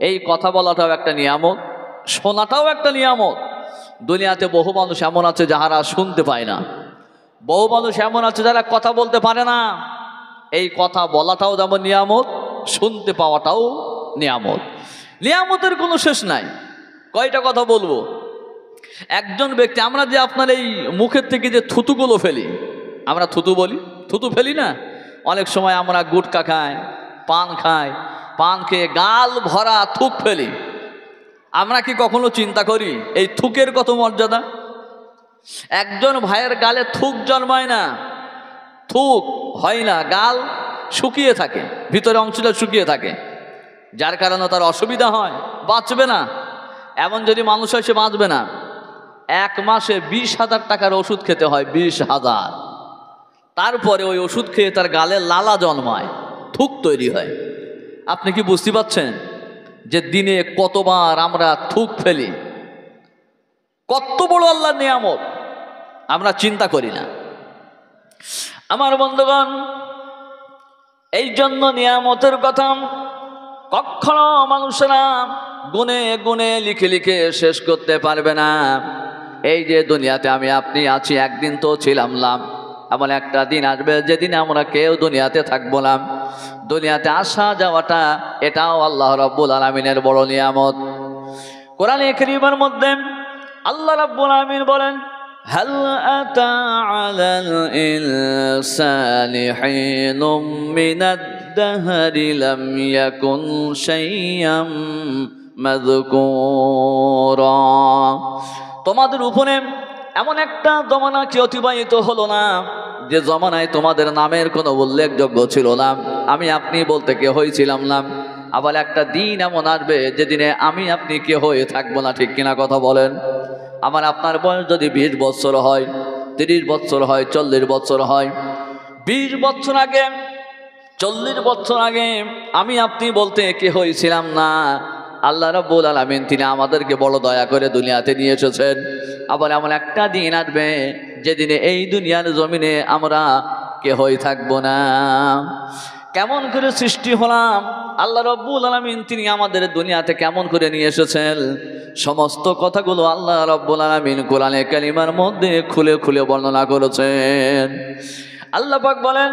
এই কথা বলাটাও একটা নিয়ামত, শোনাটাও একটা নিয়ামত। দুনিয়াতে বহু মানুষ এমন আছে যাহারা শুনতে পায় না, বহু মানুষ এমন আছে যারা কথা বলতে পারে না। এই কথা বলাটাও যেমন নিয়ামত, শুনতে পাওয়াটাও নিয়ামত। নিয়ামতের কোনো শেষ নাই। কয়টা কথা বলবো। একজন ব্যক্তি, আমরা যে আপনার এই মুখের থেকে যে থুতুগুলো ফেলি, আমরা থুতু বলি, থুতু ফেলি না? অনেক সময় আমরা গুটকা খাই, পান খাই, পান খেয়ে গাল ভরা থুক ফেলি। আমরা কি কখনো চিন্তা করি এই থুকের কত মর্যাদা? একজন ভাইয়ের গালে থুক জন্মায় না, থুক হয় না, গাল শুকিয়ে থাকে, ভিতরে অংশটা শুকিয়ে থাকে, যার কারণে তার অসুবিধা হয়, বাঁচবে না। এমন যদি মানুষ হয় সে বাঁচবে না। 1 মাসে 20,000 টাকার ওষুধ খেতে হয়, 20,000। তারপরে ওই ওষুধ খেয়ে তার গালে লালা জন্মায়, থুক তৈরি হয়। আপনি কি বুঝতে পারছেন যে দিনে কতবার আমরা থুক ফেলি? কত বড় আল্লাহর নিয়ামত আমরা চিন্তা করি না। আমার বন্ধুগণ, এই জন্য নিয়ামতের কথা কখনো মানুষেরা গুনে গুনে লিখে লিখে শেষ করতে পারবে না। এই যে দুনিয়াতে আমি আপনি আছি, একদিন তো ছিলাম না, এমন একটা দিন আসবে যেদিন আমরা কেউ দুনিয়াতে থাকবো না। দুনিয়াতে আসা যাওয়াটা এটাও আল্লাহ রাব্বুল আলামিনের বড় নিয়ামত। কোরআনে কারীমের মধ্যে আল্লাহ রাব্বুল আলামিন বলেন, হাল আতা আলাল ইনসানি হিনুম মিনাদ দাহরি লাম ইয়াকুন শাইয়াম মাযকুরা। তোমাদের উপরে এমন একটা জমানা কি অতিবাহিত হলো না যে জমানায় তোমাদের নামের কোনো উল্লেখযোগ্য ছিল না, আমি আপনি বলতে কে হয়েছিলাম না। আবার একটা দিন এমন আসবে যেদিনে আমি আপনি কে হয়ে থাকবো না, ঠিক কিনা কথা বলেন? আমার আপনার বয়স যদি 20 বছর হয়, 30 বছর হয়, 40 বছর হয়, 20 বছর আগে, 40 বছর আগে আমি আপনি বলতে কে হয়েছিলাম না। আল্লাহ রাব্বুল আলামিন তিনি আমাদেরকে বড় দয়া করে দুনিয়াতে নিয়ে এসেছেন। আবার এমন একটা দিন আসবে যেদিনে এই দুনিয়ার জমিনে আমরা কে হয়ে থাকবো না। কেমন করে সৃষ্টি হলাম, আল্লাহ রাব্বুল আলামিন তিনি আমাদের দুনিয়াতে কেমন করে নিয়ে এসেছেন, সমস্ত কথাগুলো আল্লাহ রাব্বুল আলামিন কোরআনে কারিমের মধ্যে খুলে খুলে বর্ণনা করেছেন। আল্লাহ পাক বলেন,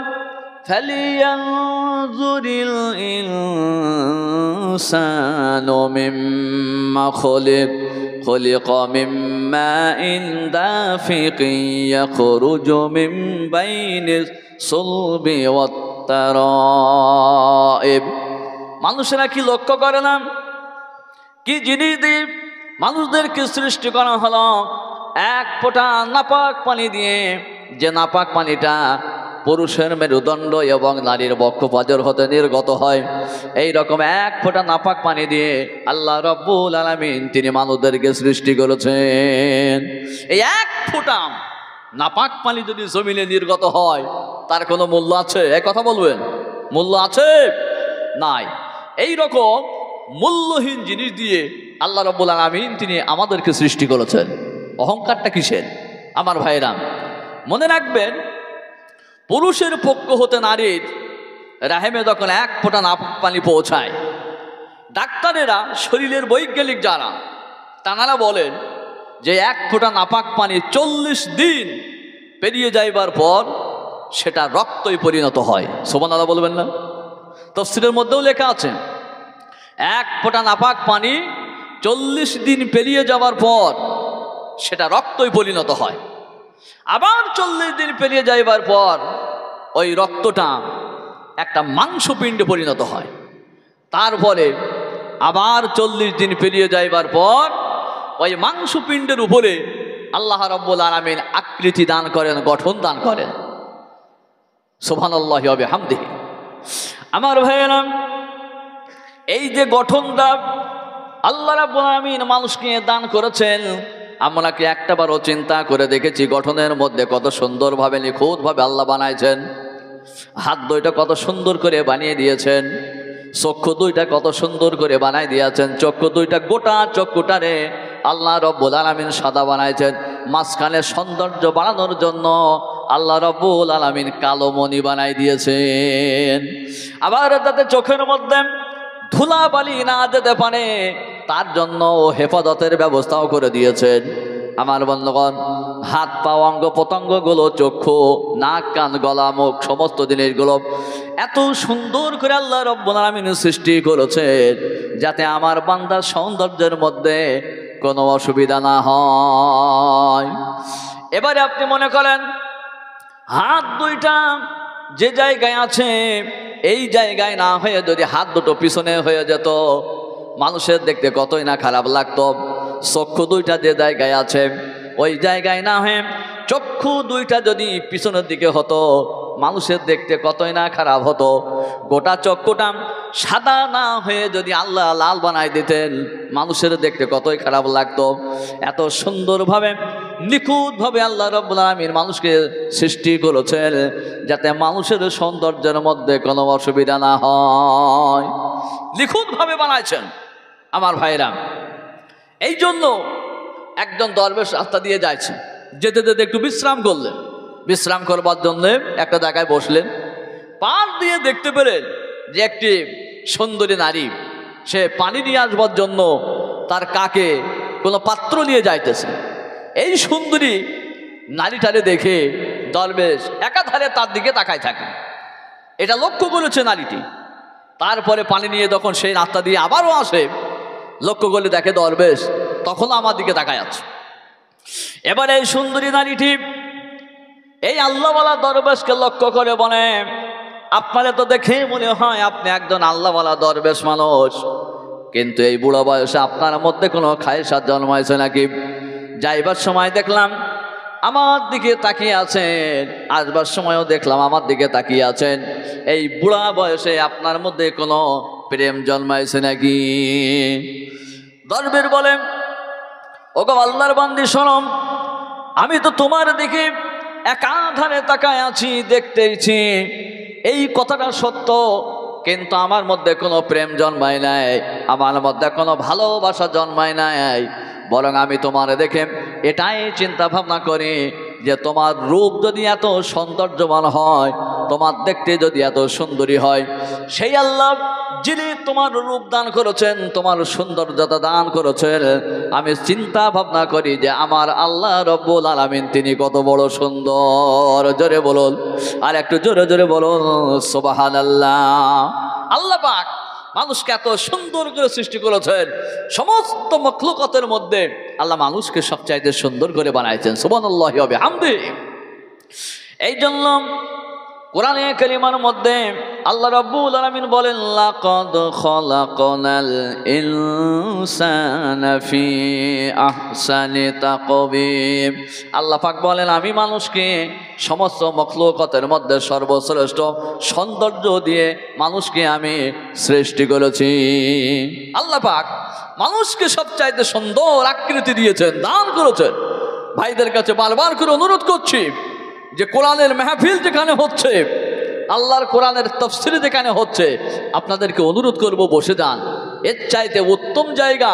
ফালিয়ানজুরিল ইনসানু মিম্মা খুলিকা মিন মাইন দাফিকিন ইয়াখরুজু মিন বাইনিস সুলবি ওয়াত তারাইব। মানুষেরা কি লক্ষ্য করে না কি জিনিস দিয়ে মানুষদেরকে সৃষ্টি করা হলো? এক ফোঁটা নাপাক পানি দিয়ে, যে নাপাক পানিটা পুরুষের মেরুদণ্ড এবং নারীর বক্ষপাজর হতে নির্গত হয়, এই রকম এক ফোঁটা নাপাক পানি দিয়ে আল্লাহ রাব্বুল আলামিন তিনি মানুষদেরকে সৃষ্টি করেছেন। এই এক ফোঁটা নাপাক পানি যদি জমিনে নির্গত হয় তার কোনো মূল্য আছে? এই কথা বলবেন, মূল্য আছে? নাই। এই রকম মূল্যহীন জিনিস দিয়ে আল্লাহ রাব্বুল আলামিন তিনি আমাদেরকে সৃষ্টি করেছেন। অহংকারটা কিসের? আমার ভাইরা মনে রাখবেন, পুরুষের পক্ষ হতে নারীর রাহেমে যখন এক ফোঁটা নাপাক পানি পৌঁছায়, ডাক্তারেরা, শরীরের বৈজ্ঞানিক যারা, তাঁরা বলেন যে এক ফোঁটা নাপাক পানি 40 দিন পেরিয়ে যাইবার পর সেটা রক্তই পরিণত হয়। সুবহানাল্লাহ বলবেন না? তাফসীরের মধ্যেও লেখা আছে, এক ফোঁটা নাপাক পানি 40 দিন পেরিয়ে যাওয়ার পর সেটা রক্তই পরিণত হয়। আবার 40 দিন পেরিয়ে যাইবার পর ওই রক্তটা একটা মাংসপিণ্ডে পরিণত হয়। তারপরে আবার 40 দিন পেরিয়ে যাইবার পর ওই মাংসপিণ্ডের উপরে আল্লাহ রাব্বুল আলামিন আকৃতি দান করেন, গঠন দান করেন। সুবহানাল্লাহি ওয়া বিহামদিহি। আমার ভাইয়েরা, এই যে গঠনটা আল্লাহ রাব্বুল আলামিন মানুষকে দান করেছেন, আমরা কি একটাবারও চিন্তা করে দেখেছি গঠনের মধ্যে কত সুন্দরভাবে নিখুঁতভাবে আল্লাহ বানাইছেন? হাত দুইটা কত সুন্দর করে বানিয়ে দিয়েছেন, চক্ষু দুইটা কত সুন্দর করে বানাই দিয়েছেন। চক্ষু দুইটা, গোটা চক্ষুটারে আল্লাহ রাব্বুল আলামিন সাদা বানাইছেন। মাঝখানে সৌন্দর্য বাড়ানোর জন্য আল্লাহ রাব্বুল আলামিন কালো মণি বানাই দিয়েছেন। আবার তাতে চোখের মধ্যে ধুলাবালি না যেতে পারে তার জন্য হেফাজতের ব্যবস্থাও করে দিয়েছেন। আমার বন্ধুগণ, হাত পা অঙ্গ প্রত্যঙ্গগুলো, চক্ষু, নাক, কান, গলা, মুখ, সমস্ত জিনিসগুলো এত সুন্দর করে আল্লাহ রব্বুল আলামিন সৃষ্টি করেছেন যাতে আমার বান্দার সৌন্দর্যের মধ্যে কোনো অসুবিধা না হয়। এবারে আপনি মনে করেন হাত দুইটা যে জায়গায় আছে এই জায়গায় না হয়ে যদি হাত দুটো পিছনে হয়ে যেত, মানুষের দেখতে কতই না খারাপ লাগতো। চক্ষু দুইটা যে জায়গায় আছে ওই জায়গায় না হয়ে চক্ষু দুইটা যদি পিছনের দিকে হতো, মানুষের দেখতে কতই না খারাপ হতো। গোটা চক্ষুটা সাদা না হয়ে যদি আল্লাহ লাল বানাই দিতেন, মানুষের দেখতে কতই খারাপ লাগতো। এত সুন্দরভাবে নিখুঁতভাবে আল্লাহ রাব্বুল আলামিন মানুষকে সৃষ্টি করেছেন যাতে মানুষের সৌন্দর্যের মধ্যে কোনো অসুবিধা না হয়। নিখুঁতভাবে বানাইছেন আমার ভাইরা। এই জন্য একজন দরবেশ রাস্তা দিয়ে যাচ্ছে, যেতে যেতে একটু বিশ্রাম করলেন। বিশ্রাম করবার জন্যে একটা জায়গায় বসলেন। পার দিয়ে দেখতে পেলেন যে একটি সুন্দরী নারী, সে পানি নিয়ে আসবার জন্য তার কাকে কোনো পাত্র নিয়ে যাইতেছে। এই সুন্দরী নারীটারে দেখে দরবেশ একাধারে তার দিকে তাকায় থাকে। এটা লক্ষ্য করেছে নারীটি। তারপরে পানি নিয়ে যখন সেই রাস্তা দিয়ে আবারও আসে, লক্ষ্য করলে দেখে দরবেশ তখন আমার দিকে তাকায় আছে। এবার এই সুন্দরী নারীটি এই আল্লাহওয়ালা দরবেশকে লক্ষ্য করে বলে, আপনারে তো দেখে মনে হয় আপনি একজন আল্লাহওয়ালা দরবেশ মানুষ, কিন্তু এই বুড়ো বয়সে আপনার মধ্যে কোনো খায়সাত জন্মাইছে নাকি? যাইবার সময় দেখলাম আমার দিকে তাকিয়ে আছেন, আসবার সময়ও দেখলাম আমার দিকে তাকিয়ে আছেন। এই বুড়া বয়সে আপনার মধ্যে কোনো প্রেম জন্মাইছে নাকি? দরবেশ বলেন, ওগো আল্লাহর বান্দি শোনো, আমি তো তোমার দিকে একাধারে তাকায় আছি, দেখতেইছি, এই কথাটা সত্য, কিন্তু আমার মধ্যে কোনো প্রেম জন্মায় নাই, আমার মধ্যে কোনো ভালোবাসা জন্মায় নাই। বরং আমি তোমার দেখে এটাই চিন্তা ভাবনা করি যে তোমার রূপ যদি এত সৌন্দর্যবান হয়, তোমার দেখতে যদি এত সুন্দরী হয়, সেই আল্লাহ যিনি তোমার রূপ দান করেছেন, তোমার সৌন্দর্যতা দান করেছেন, আমি চিন্তা ভাবনা করি যে আমার আল্লাহ রব্বুল আলামিন তিনি কত বড় সুন্দর। জোরে বলুন, আর একটু জোরে জোরে বলুন সুবহানাল্লাহ। আল্লাহ পাক মানুষকে এত সুন্দর করে সৃষ্টি করেছেন, সমস্ত মখলুকাতের মধ্যে আল্লাহ মানুষকে সবচাইতে সুন্দর করে বানাইছেন। সুবহানাল্লাহি ওয়া বিহামদিহি। এই জন্য কোরআনে কারিমার মধ্যে আল্লাহ রাব্বুল আলামিন বলেন, লাকাদ খালাকনাল ইনসানা ফি আহসানি তাকওয়িম। আল্লাহ পাক বলেন, আমি মানুষকে সমস্ত মখলুকাতের মধ্যে সর্বশ্রেষ্ঠ সৌন্দর্য দিয়ে মানুষকে আমি সৃষ্টি করেছি। আল্লাহ পাক মানুষকে সবচাইতে সুন্দর আকৃতি দিয়েছেন, দান করেছেন। ভাইদের কাছে বারবার করে অনুরোধ করছি যে কোরআনের মাহফিল যেখানে হচ্ছে, আল্লাহর কোরআনের তাফসীর যেখানে হচ্ছে, আপনাদেরকে অনুরোধ করব বসে যান। এর চাইতে উত্তম জায়গা,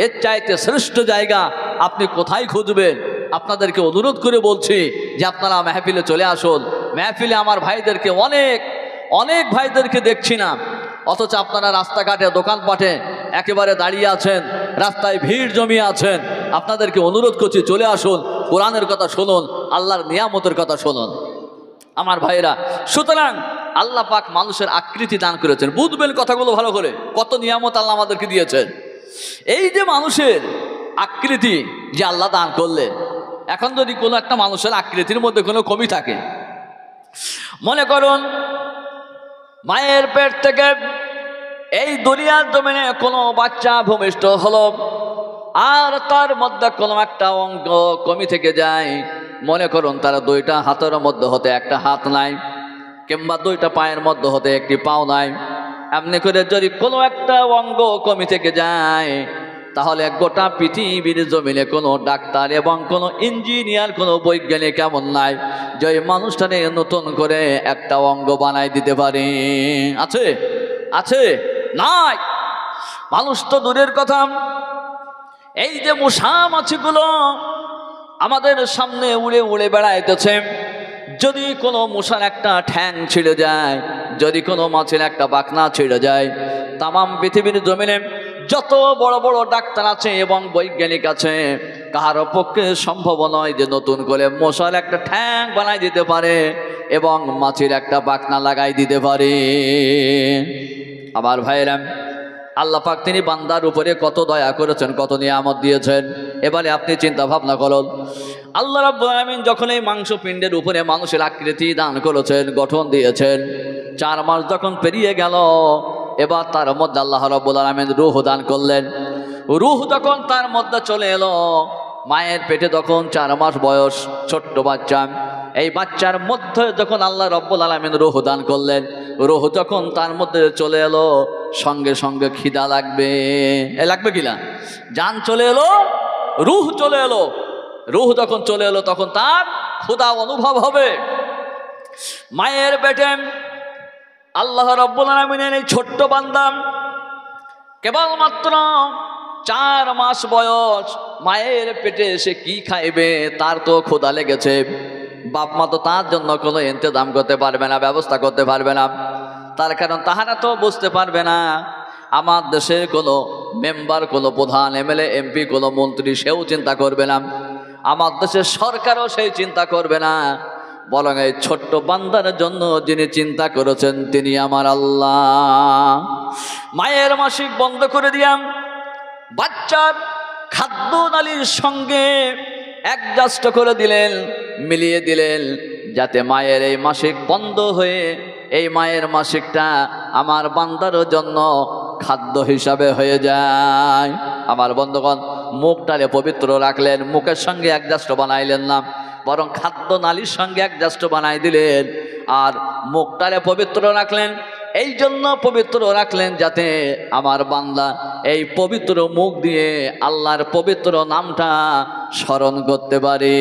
এর চাইতে শ্রেষ্ঠ জায়গা আপনি কোথায় খুঁজবেন? আপনাদেরকে অনুরোধ করে বলছি যে আপনারা মাহফিলে চলে আসুন। মাহফিলে আমার ভাইদেরকে অনেক ভাইদেরকে দেখছি না, অথচ আপনারা রাস্তাঘাটে দোকানপাটে একেবারে দাঁড়িয়ে আছেন, রাস্তায় ভিড় জমিয়ে আছেন। আপনাদেরকে অনুরোধ করছি চলে আসুন, কোরআনের কথা শুনুন, আল্লাহর নিয়ামতের কথা শুনুন আমার ভাইরা। সুতরাং আল্লাহ পাক মানুষের আকৃতি দান করেছেন। বুঝবেন কথাগুলো ভালো করে, কত নিয়ামত আল্লাহ আমাদেরকে দিয়েছেন। এই যে মানুষের আকৃতি যে আল্লাহ দান করলেন, এখন যদি কোনো একটা মানুষের আকৃতির মধ্যে কোনো কমি থাকে, মনে করুন মায়ের পেট থেকে এই দুনিয়ার জমিনে কোনো বাচ্চা ভূমিষ্ঠ হলো, আর তার মধ্যে কোনো একটা অঙ্গ কমি থেকে যায়। মনে করুন তার দুইটা হাতের মধ্যে হতে একটা হাত নাই, কিংবা দুইটা পায়ের মধ্যে হতে একটি পাও নাই। এমনি করে যদি কোনো একটা অঙ্গ কমি থেকে যায়, তাহলে গোটা পৃথিবীর জমিনে কোনো ডাক্তার এবং কোনো ইঞ্জিনিয়ার, কোনো বৈজ্ঞানিক এমন নাই যে ওই মানুষটাকে নতুন করে একটা অঙ্গ বানাই দিতে পারে। আছে? আছে? নাই। মানুষ তো দূরের কথা, এই যে মশা মাছিগুলো আমাদের সামনে উড়ে উড়ে বেড়াইতেছে, যদি কোনো মশার একটা ঠ্যাং ছিঁড়ে যায়, যদি কোনো মাছের একটা পাখনা ছিঁড়ে যায়, তামাম পৃথিবীর জমিনে যত বড় বড় ডাক্তার আছে এবং বৈজ্ঞানিক আছে, কারো পক্ষে সম্ভব নয় যে নতুন করে মশার একটা ঠ্যাং বানাই দিতে পারে এবং মাছির একটা পাখনা লাগাই দিতে পারে। আমার ভাইরা, আল্লাহ পাক তিনি বান্দার উপরে কত দয়া করেছেন, কত নিয়ামত দিয়েছেন। এবারে আপনি চিন্তা ভাবনা করুন, আল্লাহ রাব্বুল আলামিন যখন এই মাংসপিণ্ডের উপরে মানুষের আকৃতি দান করেছেন, গঠন দিয়েছেন, 4 মাস যখন পেরিয়ে গেল, এবার তার মধ্যে আল্লাহ রাব্বুল আলামিন রূহ দান করলেন। রূহ যখন তার মধ্যে চলে এলো, মায়ের পেটে তখন 4 মাস বয়স, ছোট্ট বাচ্চা, এই বাচ্চার মধ্যে যখন আল্লাহ রাব্বুল আলামিন রূহ দান করলেন, রূহ যখন তার মধ্যে চলে এলো, সঙ্গে সঙ্গে খিদা লাগবে, লাগবে কিনা? জান চলে এলো, রূহ চলে এলো। রূহ যখন চলে এলো তখন তার ক্ষুধা অনুভব হবে। মায়ের পেটে আল্লাহ রাব্বুল আলামিনের এই ছোট্ট বান্দা কেবলমাত্র 4 মাস বয়স, মায়ের পেটে সে কি খাইবে, তার তো ক্ষুধা লেগেছে। বাপ মা তো তার জন্য কোনো ইন্তজাম করতে পারবে না, ব্যবস্থা করতে পারবে না। তার কারণ তাহারা তো বুঝতে পারবে না, আমার দেশের কোনো মেম্বার, কোনো প্রধান, এমএলএ, এমপি, কোনো মন্ত্রী সেও চিন্তা করবে না, আমার দেশের সরকারও সেই চিন্তা করবে না, বরং এই ছোট্ট বান্দার জন্য যিনি চিন্তা করেছেন তিনি আমার আল্লাহ। মায়ের মাসিক বন্ধ করে দিলাম, বাচ্চার খাদ্য নালীর সঙ্গে অ্যাডজাস্ট করে দিলেন, মিলিয়ে দিলেন, যাতে মায়ের এই মাসিক বন্ধ হয়ে এই মায়ের মাসিকটা আমার বান্দার জন্য খাদ্য হিসাবে হয়ে যায়। আমার বন্ধুগণ, মুখটারে পবিত্র রাখলেন, মুখের সঙ্গে অ্যাডজাস্ট বানাইলেন না, বরং খাদ্য নালীর সঙ্গে অ্যাডজাস্ট বানাই দিলেন। আর মুখটারে পবিত্র রাখলেন, এই জন্য পবিত্র রাখলেন যাতে আমার বান্দা এই পবিত্র মুখ দিয়ে আল্লাহর পবিত্র নামটা স্মরণ করতে পারে।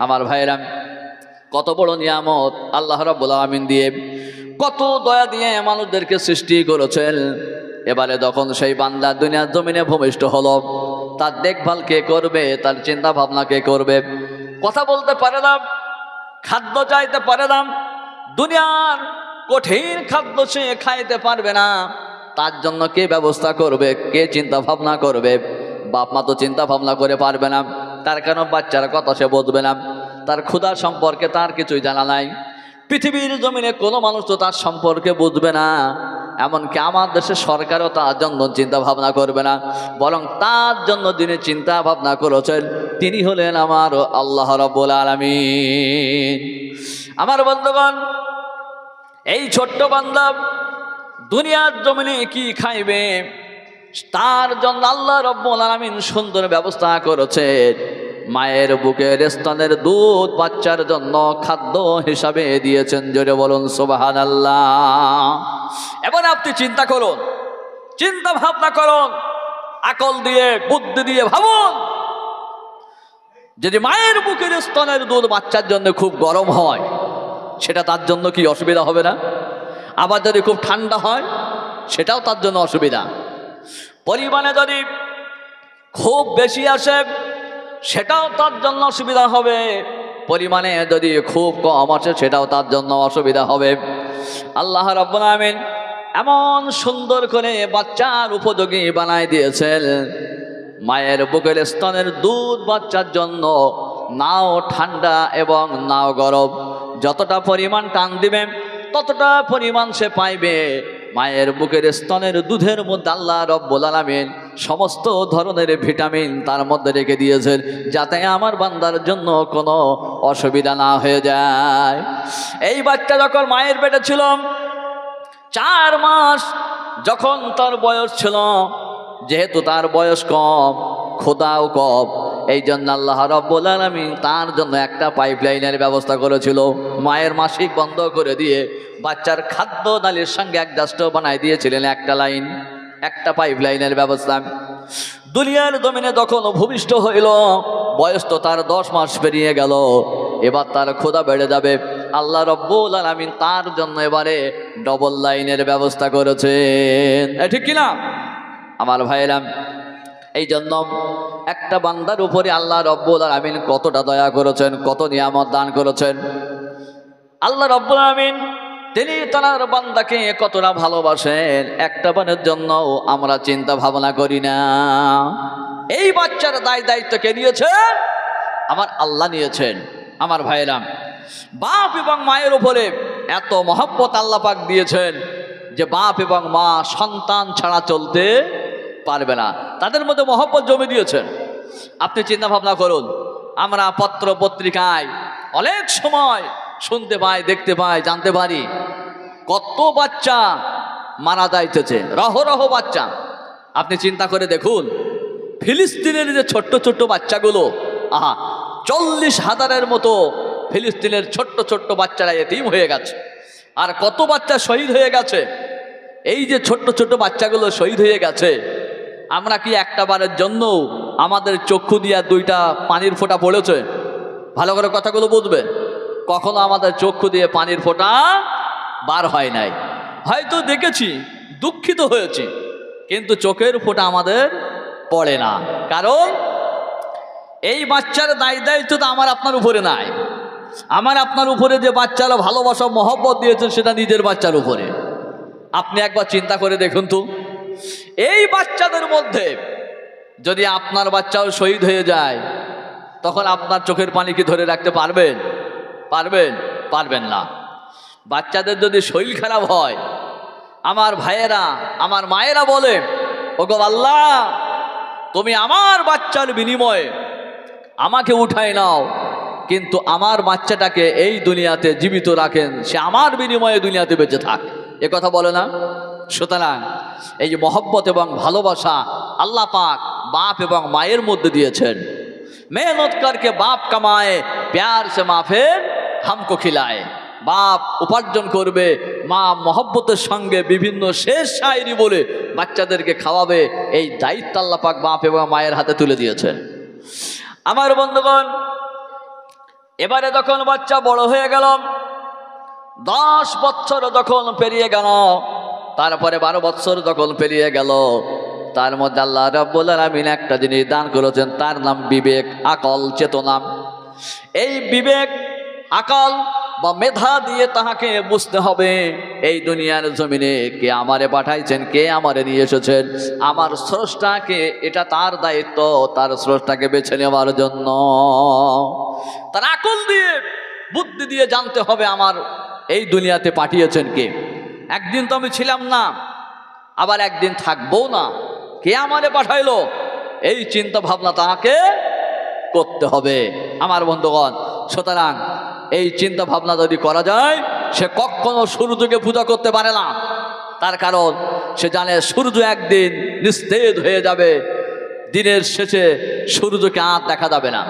আমার ভাইরা, কত বড় নিয়ামত আল্লাহ রাব্বুল আলামিন দিয়ে, কত দয়া দিয়ে মানুষদেরকে সৃষ্টি করেছেন। এবারে যখন সেই বান্দা দুনিয়ার জমিনে ভূমিষ্ঠ হলো, তার দেখভাল কে করবে, তার চিন্তা ভাবনা কে করবে? কথা বলতে পারে না, খাদ্য চাইতে পারে না, দুনিয়ার কঠিন খাদ্য সে খাইতে পারবে না, তার জন্য কে ব্যবস্থা করবে, কে চিন্তা ভাবনা করবে? বাপ মা তো চিন্তা ভাবনা করে পারবে না, তার কারণ বাচ্চার কথা সে বুঝবে না, তার ক্ষুধা সম্পর্কে তার কিছুই জানা নাই। পৃথিবীর জমিনে কোনো মানুষ তো তার সম্পর্কে বুঝবে না, এমনকি আমার দেশের সরকারও তার জন্য চিন্তা ভাবনা করবে না, বরং তার জন্য যিনি চিন্তা ভাবনা করেছেন তিনি হলেন আমার আল্লাহ রাব্বুল আলামিন। আমার বন্ধুগণ, এই ছোট্ট বান্দা দুনিয়ার জমিনে কি খাইবে, তার জন্য আল্লাহ রাব্বুল আলামিন সুন্দর ব্যবস্থা করেছেন। মায়ের বুকের স্তনের দুধ বাচ্চার জন্য খাদ্য হিসাবে দিয়েছেন। জোরে বলুন সুবহানাল্লাহ। এবার আপনি চিন্তা করুন, চিন্তা ভাবনা করুন, আকল দিয়ে, বুদ্ধি দিয়ে ভাবুন, যদি মায়ের বুকের স্তনের দুধ বাচ্চার জন্য খুব গরম হয়, সেটা তার জন্য কি অসুবিধা হবে না? আবার যদি খুব ঠান্ডা হয়, সেটাও তার জন্য অসুবিধা। পরিমাণে যদি খুব বেশি আসে, সেটাও তার জন্য অসুবিধা হবে, পরিমাণে যদি খুব কম আসে, সেটাও তার জন্য অসুবিধা হবে। আল্লাহ রাব্বুল আলামিন এমন সুন্দর করে বাচ্চার উপযোগী বানায় দিয়েছেন, মায়ের বুকের স্তনের দুধ বাচ্চার জন্য নাও ঠান্ডা এবং নাও গরম, যতটা পরিমাণ টান দিবেন ততটা পরিমাণ সে পাইবে। মায়ের বুকের স্তনের দুধের মধ্যে আল্লাহ রাব্বুল আলামিন সমস্ত ধরনের ভিটামিন তার মধ্যে রেখে দিয়েছেন, যাতে আমার বান্দার জন্য কোনো অসুবিধা না হয়ে যায়। এই বাচ্চা যখন মায়ের পেটে ছিল, 4 মাস যখন তার বয়স ছিল, যেহেতু তার বয়স কম, ক্ষুধাও কম, এই জন্য আল্লাহ রাব্বুল আলামিন তার জন্য একটা পাইপলাইনের ব্যবস্থা করেছিল। মায়ের মাসিক বন্ধ করে দিয়ে বাচ্চার খাদ্য নালীর সঙ্গে অ্যাডজাস্ট বানাই দিয়েছিলেন একটা লাইন, একটা পাইপলাইনের ব্যবস্থা। দুনিয়ার জমিনে যখন ভূমিষ্ঠ হইল, বয়স তো তার 10 মাস পেরিয়ে গেল, এবার তার ক্ষুধা বেড়ে যাবে। আল্লাহ রাব্বুল আলামিন তার জন্য এবারে ডবল লাইনের ব্যবস্থা করেছেন। ঠিক কিনা আমার ভাইরা? এই জন্য একটা বান্দার উপরে আল্লাহ রাব্বুল আলামিন কতটা দয়া করেছেন, কত নিয়ামত দান করেছেন। আল্লাহ রাব্বুল আলামিন তিনি তার বান্দাকে কতটা ভালোবাসেন একটা বারের জন্য আমরা চিন্তা ভাবনা করি না। এই বাচ্চার দায়িত্ব কে নিয়েছেন? আমার আল্লাহ নিয়েছেন। আমার ভাইয়েরা, বাপ এবং মায়ের উপরে এত মহব্বত আল্লাহ পাক দিয়েছেন যে বাপ এবং মা সন্তান ছাড়া চলতে পারবে না, তাদের মধ্যে মহব্বত জমে দিয়েছেন। আপনি চিন্তা ভাবনা করুন, আমরা পত্র পত্রিকায় অনেক সময় শুনতে পাই, দেখতে পাই, জানতে পারি কত বাচ্চা মারা যাইতেছে, রহ বাচ্চা। আপনি চিন্তা করে দেখুন, ফিলিস্তিনের যে ছোট্ট ছোট্ট বাচ্চাগুলো, 40,000-এর মতো ফিলিস্তিনের ছোট্ট ছোট্ট বাচ্চারা এতিম হয়ে গেছে। আর কত বাচ্চা শহীদ হয়ে গেছে। এই যে ছোট্ট ছোট্ট বাচ্চাগুলো শহীদ হয়ে গেছে, আমরা কি একটা বারের জন্য আমাদের চক্ষু দিয়া দুইটা পানির ফোঁটা পড়েছে? ভালো করে কথাগুলো বুঝবে। কখনো আমাদের চক্ষু দিয়ে পানির ফোঁটা বার হয় নাই। হয়তো দেখেছি, দুঃখিত হয়েছি, কিন্তু চোখের ফোঁটা আমাদের পড়ে না। কারণ এই বাচ্চার দায়িত্ব তো আমার আপনার উপরে নাই। আমার আপনার উপরে যে বাচ্চারা ভালোবাসা মহব্বত দিয়েছেন সেটা নিজের বাচ্চার উপরে। আপনি একবার চিন্তা করে দেখুন তো, এই বাচ্চাদের মধ্যে যদি আপনার বাচ্চাও শহীদ হয়ে যায়, তখন আপনার চোখের পানি কি ধরে রাখতে পারবেন? পারবেন না। বাচ্চাদের যদি শরীর খারাপ হয়, আমার ভাইয়েরা, আমার মায়েরা বলে, ওগো আল্লাহ, তুমি আমার বাচ্চার বিনিময়ে আমাকে উঠায় নাও, কিন্তু আমার বাচ্চাটাকে এই দুনিয়াতে জীবিত রাখেন, সে আমার বিনিময়ে দুনিয়াতে বেঁচে থাক। এ কথা বলে না? সুতরাং এই যে মহব্বত এবং ভালোবাসা আল্লাহ পাক বাপ এবং মায়ের মধ্যে দিয়েছেন। মেহনত করকে বাপ কামায়, প্যার সে মাফের হামকো খিলায়। বাপ উপার্জন করবে, মা মহব্বতের সঙ্গে বিভিন্ন শেষ শায়রি বলে বাচ্চাদেরকে খাওয়াবে। এই দায়িত্ব আল্লাহ পাক বাপ এবং মায়ের হাতে তুলে দিয়েছেন। আমার বন্ধুগণ, এবারে যখন বাচ্চা বড় হয়ে গেল, 10 বছর যখন পেরিয়ে গেল, তারপরে 12 বছর যখন পেরিয়ে গেল, তার মধ্যে আল্লাহ রাব্বুল আলামিন একটা জিনিস দান করেছেন, তার নাম বিবেক, আকল, চেতনা। এই বিবেক, আকল বা মেধা দিয়ে তাহাকে বুঝতে হবে এই দুনিয়ার জমিনে কে আমারে পাঠাইছেন, কে আমারে নিয়ে এসেছেন, আমার স্রষ্টাকে। এটা তার দায়িত্ব, তার স্রষ্টাকে বেছে নেওয়ার জন্য। তার আকল দিয়ে, বুদ্ধি দিয়ে জানতে হবে আমার এই দুনিয়াতে পাঠিয়েছেন কে। একদিন তো আমি ছিলাম না, আবার একদিন থাকবো না, কে আমারে পাঠাইলো, এই চিন্তা ভাবনা তাহাকে করতে হবে। আমার বন্ধুগণ, সুতরাং এই চিন্তা ভাবনা যদি করা যায়, সে কখনো সূর্যকে পূজা করতে পারে না। তার কারণ সে জানে সূর্য একদিন নিস্তেজ হয়ে যাবে, দিনের শেষে সূর্যকে আর দেখা যাবে না।